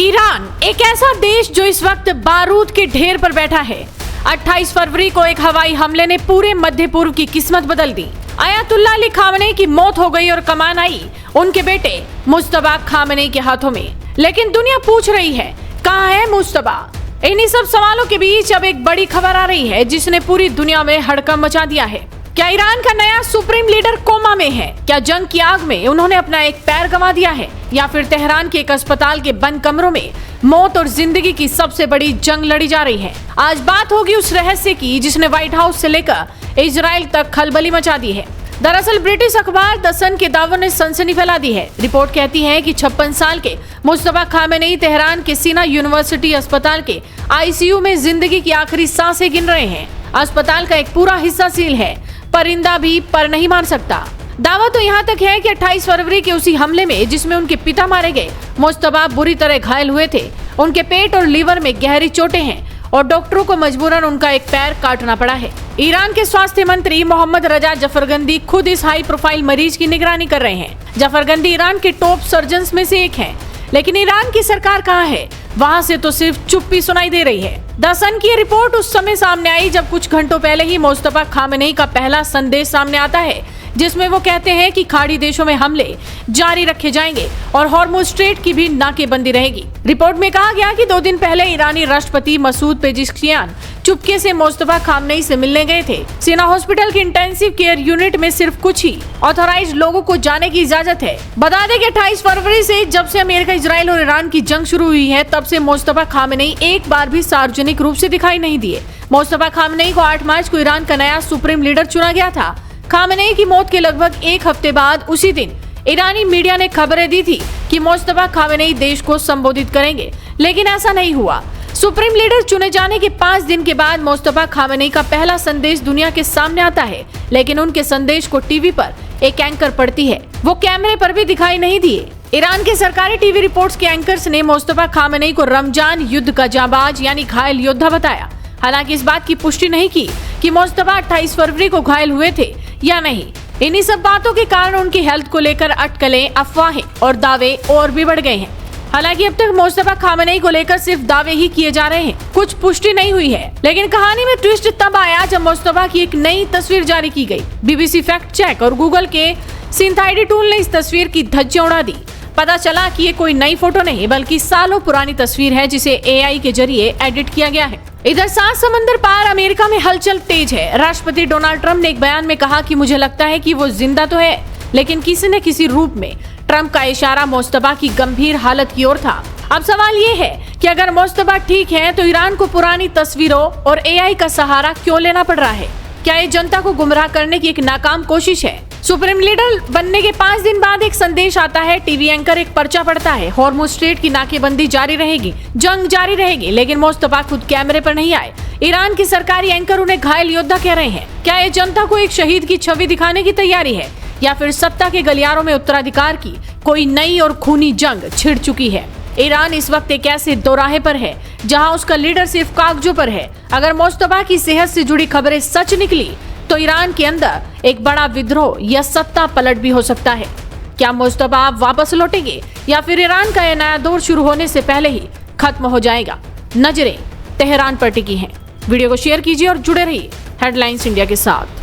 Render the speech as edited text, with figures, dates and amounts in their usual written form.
Iran एक ऐसा देश जो इस वक्त बारूद के ढेर पर बैठा है। 28 फरवरी को एक हवाई हमले ने पूरे मध्य पूर्व की किस्मत बदल दी। आयतुल्लाह अली खामनेई की मौत हो गई और कमान आई उनके बेटे मुज्तबा खामनेई के हाथों में। लेकिन दुनिया पूछ रही है, कहाँ है मुज्तबा? इन्हीं सब सवालों के बीच अब एक बड़ी खबर आ रही है जिसने पूरी दुनिया में हड़कंप मचा दिया है। क्या ईरान का नया सुप्रीम लीडर कोमा में है? क्या जंग की आग में उन्होंने अपना एक पैर गंवा दिया है? या फिर तेहरान के एक अस्पताल के बंद कमरों में मौत और जिंदगी की सबसे बड़ी जंग लड़ी जा रही है? आज बात होगी उस रहस्य की जिसने व्हाइट हाउस से लेकर इजराइल तक खलबली मचा दी है। दरअसल ब्रिटिश अखबार द सन के दावों ने सनसनी फैला दी है। रिपोर्ट कहती है कि 56 साल के मुज्तबा खामेनेई तेहरान के सीना यूनिवर्सिटी अस्पताल के आईसीयू में जिंदगी की आखिरी सांसें गिन रहे हैं। अस्पताल का एक पूरा हिस्सा सील है, परिंदा भी पर नहीं मार सकता। दावा तो यहाँ तक है कि 28 फरवरी के उसी हमले में जिसमें उनके पिता मारे गए, मुज्तबा बुरी तरह घायल हुए थे। उनके पेट और लीवर में गहरी चोटें हैं और डॉक्टरों को मजबूरन उनका एक पैर काटना पड़ा है। ईरान के स्वास्थ्य मंत्री मोहम्मद रजा जफरगंदी खुद इस हाई प्रोफाइल मरीज की निगरानी कर रहे हैं। जफरगंदी ईरान के टॉप सर्जन्स में से एक हैं, लेकिन ईरान की सरकार कहाँ है? वहाँ से तो सिर्फ चुप्पी सुनाई दे रही है। द सन की रिपोर्ट उस समय सामने आई जब कुछ घंटों पहले ही मुज्तबा खामेनेई का पहला संदेश सामने आता है, जिसमें वो कहते हैं कि खाड़ी देशों में हमले जारी रखे जाएंगे और हॉर्मुज़ स्ट्रेट की भी नाकेबंदी रहेगी। रिपोर्ट में कहा गया कि 2 दिन पहले ईरानी राष्ट्रपति मसूद पेजिशकियान चुपके से मुज्तबा खामेनेई से मिलने गए थे। सीना हॉस्पिटल की इंटेंसिव केयर यूनिट में सिर्फ कुछ ही ऑथराइज्ड लोगों को जाने की इजाजत है। बता दें कि 28 फरवरी से जब से अमेरिका, इजराइल और ईरान की जंग शुरू हुई है, तब से मुज्तबा खामेनेई एक बार भी सार्वजनिक रूप से दिखाई नहीं दिए। मुज्तबा खामेनेई को 8 मार्च को ईरान का नया सुप्रीम लीडर चुना गया था। खामेनेई की मौत के लगभग एक हफ्ते बाद उसी दिन ईरानी मीडिया ने खबरें दी थी कि मुज्तबा खामेनेई देश को संबोधित करेंगे, लेकिन ऐसा नहीं हुआ। सुप्रीम लीडर चुने जाने के 5 दिन के बाद मुज्तबा खामेनेई का पहला संदेश दुनिया के सामने आता है, लेकिन उनके संदेश को टीवी पर एक एंकर पढ़ती है। वो कैमरे पर भी दिखाई नहीं दिए। ईरान के सरकारी टीवी रिपोर्ट्स के एंकर्स ने मुज्तबा खामेनेई को रमजान युद्ध का जाबाज यानी घायल योद्धा बताया। हालांकि इस बात की पुष्टि नहीं की कि मुज्तबा 28 फरवरी को घायल हुए थे या नहीं। इन्हीं सब बातों के कारण उनकी हेल्थ को लेकर अटकलें, अफवाहें और दावे और भी बढ़ गए हैं। हालांकि अब तक मुज्तबा खामेनेई को लेकर सिर्फ दावे ही किए जा रहे हैं, कुछ पुष्टि नहीं हुई है। लेकिन कहानी में ट्विस्ट तब आया जब मुज्तबा की एक नई तस्वीर जारी की गई। बीबीसी फैक्ट चेक और गूगल के सिंथाइडी टूल ने इस तस्वीर की धज्जियां उड़ा दी। पता चला कि ये कोई नई फोटो नहीं बल्कि सालों पुरानी तस्वीर है जिसे एआई के जरिए एडिट किया गया है। इधर 7 समंदर पार अमेरिका में हलचल तेज है। राष्ट्रपति डोनाल्ड ट्रंप ने एक बयान में कहा कि मुझे लगता है कि वो जिंदा तो है, लेकिन किसी न किसी रूप में। ट्रंप का इशारा मुज्तबा की गंभीर हालत की ओर था। अब सवाल ये है कि अगर मुज्तबा ठीक है तो ईरान को पुरानी तस्वीरों और एआई का सहारा क्यों लेना पड़ रहा है? क्या ये जनता को गुमराह करने की एक नाकाम कोशिश है? सुप्रीम लीडर बनने के 5 दिन बाद एक संदेश आता है। टीवी एंकर एक पर्चा पढ़ता है, हॉर्मुज़ स्ट्रेट की नाकेबंदी जारी रहेगी, जंग जारी रहेगी, लेकिन मुज्तबा खुद कैमरे पर नहीं आए। ईरान की सरकारी एंकर उन्हें घायल योद्धा कह रहे हैं। क्या ये जनता को एक शहीद की छवि दिखाने की तैयारी है या फिर सत्ता के गलियारों में उत्तराधिकार की कोई नई और खूनी जंग छिड़ चुकी है? ईरान इस वक्त एक ऐसे दोराहे पर है जहां उसका लीडर सिर्फ कागजों पर है। अगर मुज्तबा की सेहत से जुड़ी खबरें सच निकली तो ईरान के अंदर एक बड़ा विद्रोह या सत्ता पलट भी हो सकता है। क्या मुज्तबा वापस लौटेंगे या फिर ईरान का यह नया दौर शुरू होने से पहले ही खत्म हो जाएगा? नजरें तेहरान पर टिकी हैं। वीडियो को शेयर कीजिए और जुड़े रहिए हेडलाइंस इंडिया के साथ।